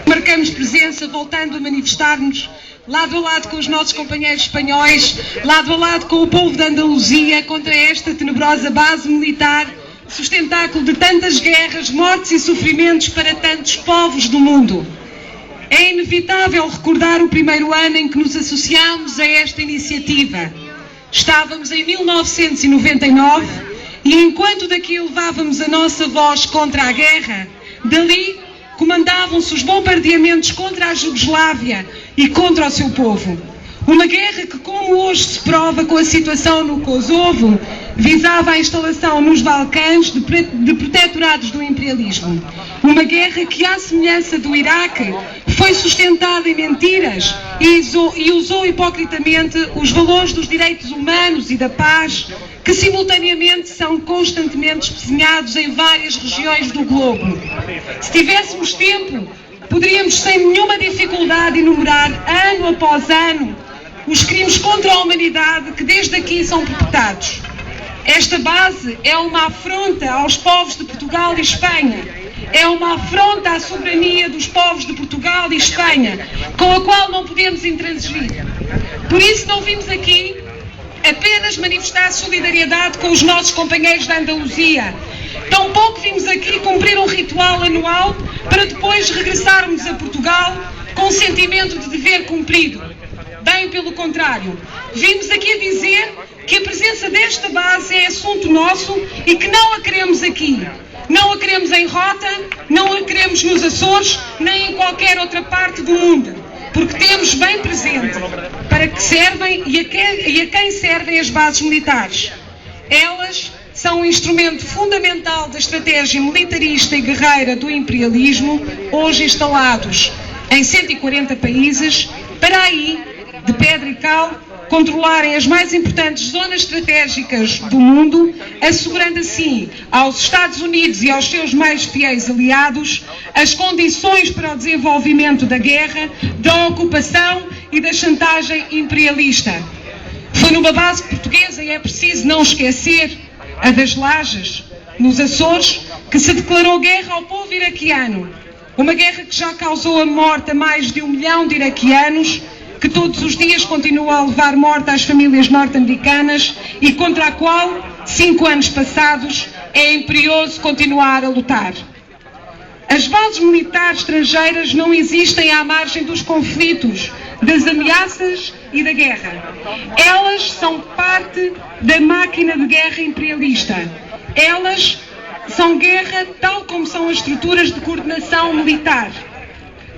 Marcamos presença, voltando a manifestar-nos lado a lado com os nossos companheiros espanhóis, lado a lado com o povo de Andaluzia, contra esta tenebrosa base militar, sustentáculo de tantas guerras, mortes e sofrimentos para tantos povos do mundo. É inevitável recordar o primeiro ano em que nos associámos a esta iniciativa. Estávamos em 1999 e enquanto daqui levávamos a nossa voz contra a guerra, dali comandavam-se os bombardeamentos contra a Jugoslávia e contra o seu povo. Uma guerra que, como hoje se prova com a situação no Kosovo, visava a instalação nos Balcãs de protetorados do imperialismo. Uma guerra que, à semelhança do Iraque, foi sustentada em mentiras e usou hipocritamente os valores dos direitos humanos e da paz, que simultaneamente são constantemente espezinhados em várias regiões do globo. Se tivéssemos tempo, poderíamos sem nenhuma dificuldade enumerar, ano após ano, os crimes contra a humanidade que desde aqui são perpetrados. Esta base é uma afronta aos povos de Portugal e Espanha. É uma afronta à soberania dos povos de Portugal e Espanha, com a qual não podemos intransigir. Por isso não vimos aqui apenas manifestar solidariedade com os nossos companheiros da Andaluzia. Tampouco vimos aqui cumprir um ritual anual para depois regressarmos a Portugal com um sentimento de dever cumprido. Bem pelo contrário, vimos aqui a dizer que a presença desta base é assunto nosso e que não a queremos aqui. Não a queremos em Rota, não a queremos nos Açores, nem em qualquer outra parte do mundo, porque temos bem presente para que servem e a quem servem as bases militares. Elas são um instrumento fundamental da estratégia militarista e guerreira do imperialismo, hoje instalados em 140 países, para aí, de pedra e cal, controlarem as mais importantes zonas estratégicas do mundo, assegurando assim aos Estados Unidos e aos seus mais fiéis aliados as condições para o desenvolvimento da guerra, da ocupação e da chantagem imperialista. Foi numa base portuguesa, e é preciso não esquecer, a das Lajes, nos Açores, que se declarou guerra ao povo iraquiano. Uma guerra que já causou a morte a mais de 1 milhão de iraquianos, que todos os dias continua a levar morte às famílias norte-americanas e contra a qual, 5 anos passados, é imperioso continuar a lutar. As bases militares estrangeiras não existem à margem dos conflitos, das ameaças e da guerra. Elas são parte da máquina de guerra imperialista. Elas são guerra tal como são as estruturas de coordenação militar.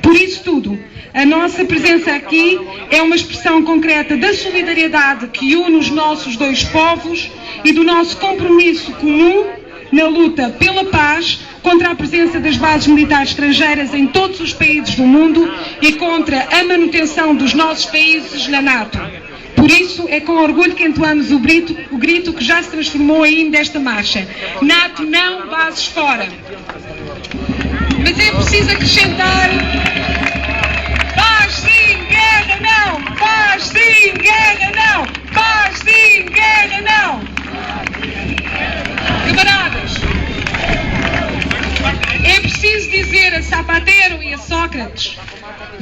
Por isso tudo, a nossa presença aqui é uma expressão concreta da solidariedade que une os nossos dois povos e do nosso compromisso comum na luta pela paz, contra a presença das bases militares estrangeiras em todos os países do mundo e contra a manutenção dos nossos países na NATO. Por isso, é com orgulho que entoamos o grito que já se transformou em hino desta marcha. NATO não, bases fora. Mas é preciso acrescentar: paz sim, guerra não! Paz sim, guerra não! Paz sim, guerra não! Camaradas, é preciso dizer a Zapatero e a Sócrates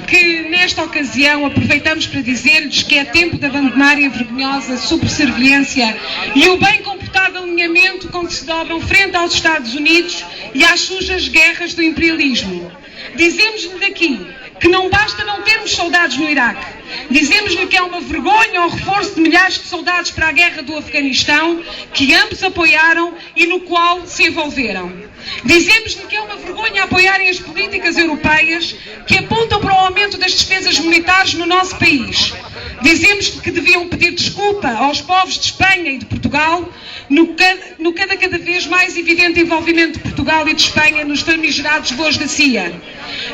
que nesta ocasião aproveitamos para dizer-lhes que é tempo de abandonarem a vergonhosa subserviência e o bem comportado alinhamento com que se dobram frente aos Estados Unidos e às sujas guerras do imperialismo. Dizemos-lhe daqui que não basta não termos soldados no Iraque. Dizemos-lhe que é uma vergonha o reforço de milhares de soldados para a guerra do Afeganistão, que ambos apoiaram e no qual se envolveram. Dizemos-lhe que é uma vergonha apoiarem as políticas europeias que apontam para o aumento das despesas militares no nosso país. Dizemos-lhe que deviam pedir desculpa aos povos de Espanha e de Portugal no cada vez mais evidente envolvimento de Portugal e de Espanha nos famigerados voos da CIA.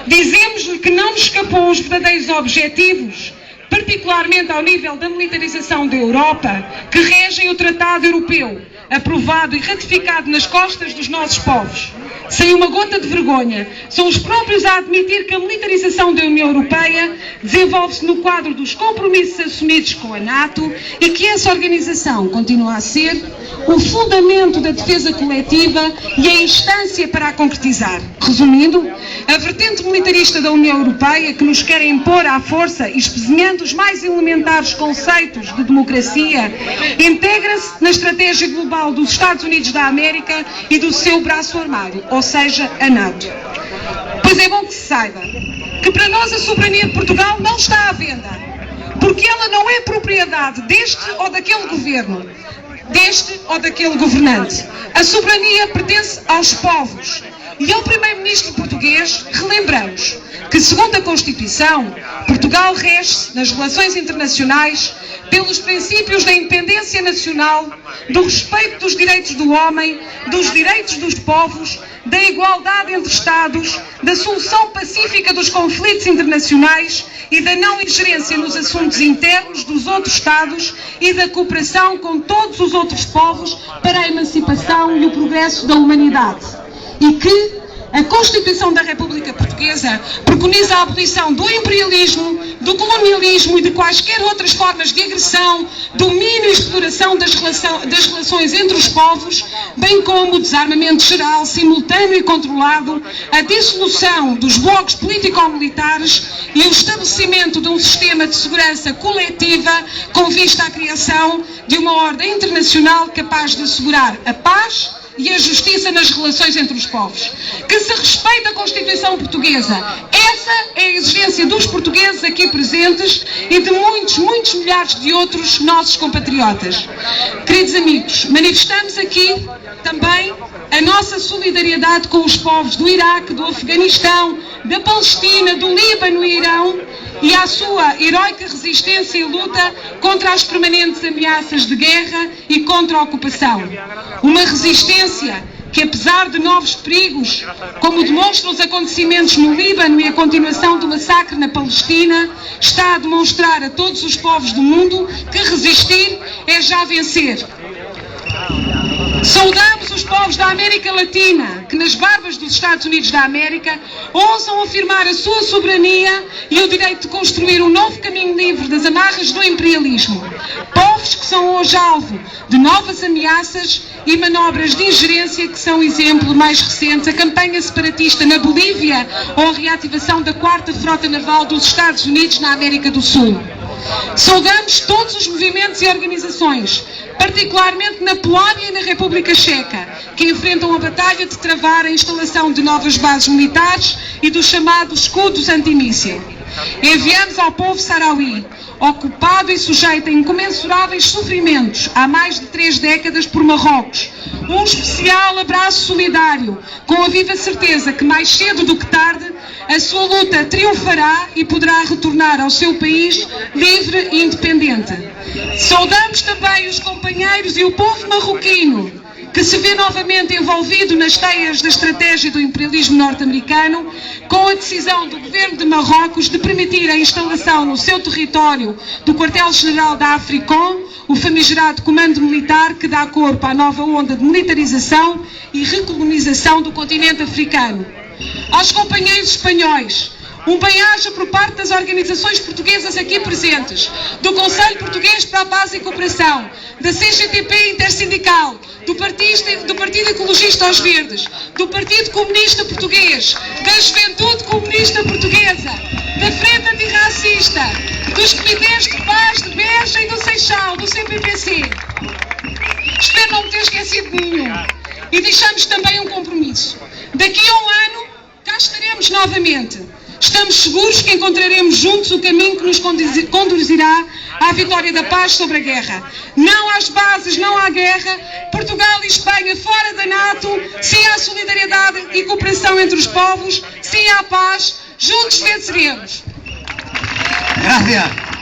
Dizemos-lhe que não nos escapou os verdadeiros objetivos, particularmente ao nível da militarização da Europa, que regem o Tratado Europeu, aprovado e ratificado nas costas dos nossos povos. Sem uma gota de vergonha, são os próprios a admitir que a militarização da União Europeia desenvolve-se no quadro dos compromissos assumidos com a NATO e que essa organização continua a ser o fundamento da defesa coletiva e a instância para a concretizar. Resumindo, A vertente militarista da União Europeia, que nos quer impor à força, espezinhando os mais elementares conceitos de democracia, integra-se na estratégia global dos Estados Unidos da América e do seu braço armado, ou seja, a NATO. Pois é bom que se saiba que para nós a soberania de Portugal não está à venda, porque ela não é propriedade deste ou daquele governo, deste ou daquele governante. A soberania pertence aos povos. E ao primeiro-ministro português relembramos que, segundo a Constituição, Portugal rege nas relações internacionais pelos princípios da independência nacional, do respeito dos direitos do homem, dos direitos dos povos, da igualdade entre Estados, da solução pacífica dos conflitos internacionais e da não ingerência nos assuntos internos dos outros Estados e da cooperação com todos os outros povos para a emancipação e o progresso da humanidade. E que a Constituição da República Portuguesa preconiza a abolição do imperialismo, do colonialismo e de quaisquer outras formas de agressão, domínio e exploração das relações entre os povos, bem como o desarmamento geral, simultâneo e controlado, a dissolução dos blocos político-militares e o estabelecimento de um sistema de segurança coletiva com vista à criação de uma ordem internacional capaz de assegurar a paz e a justiça nas relações entre os povos. Que se respeite a Constituição Portuguesa. Essa é a exigência dos portugueses aqui presentes e de muitos, muitos milhares de outros nossos compatriotas. Queridos amigos, manifestamos aqui também a nossa solidariedade com os povos do Iraque, do Afeganistão, da Palestina, do Líbano e Irão, e à sua heroica resistência e luta contra as permanentes ameaças de guerra e contra a ocupação. Uma resistência que, apesar de novos perigos, como demonstram os acontecimentos no Líbano e a continuação do massacre na Palestina, está a demonstrar a todos os povos do mundo que resistir é já vencer. Saudamos os povos da América Latina, que nas barbas dos Estados Unidos da América ousam afirmar a sua soberania e o direito de construir um novo caminho livre das amarras do imperialismo. Povos que são hoje alvo de novas ameaças e manobras de ingerência que são exemplo mais recente, a campanha separatista na Bolívia ou a reativação da 4ª Frota Naval dos Estados Unidos na América do Sul. Saudamos todos os movimentos e organizações, particularmente na Polónia e na República Checa, que enfrentam a batalha de travar a instalação de novas bases militares e dos chamados escudos antimíssil. Enviamos ao povo sarauí, ocupado e sujeito a incomensuráveis sofrimentos há mais de 3 décadas por Marrocos, um especial abraço solidário, com a viva certeza que mais cedo do que tarde a sua luta triunfará e poderá retornar ao seu país livre e independente. Saudamos também os companheiros e o povo marroquino, que se vê novamente envolvido nas teias da estratégia do imperialismo norte-americano, com a decisão do governo de Marrocos de permitir a instalação no seu território do quartel-general da Africom, o famigerado comando militar que dá corpo à nova onda de militarização e recolonização do continente africano. Aos companheiros espanhóis, um bem-aja por parte das organizações portuguesas aqui presentes, do Conselho Português para a Paz e Cooperação, da CGTP Intersindical, do Partido Ecologista aos Verdes, do Partido Comunista Português, da Juventude Comunista Portuguesa, da Frente Antirracista, dos Comitês de Paz de Beja e do Seixal, do CPPC. Espero não me ter esquecido de nenhum. E deixamos também um compromisso. Daqui a um ano, cá estaremos novamente. Estamos seguros que encontraremos juntos o caminho que nos conduzirá à vitória da paz sobre a guerra. Não às bases, não à guerra. Portugal e Espanha fora da NATO. Sim à solidariedade e cooperação entre os povos. Sim à paz. Juntos venceremos. Gracias.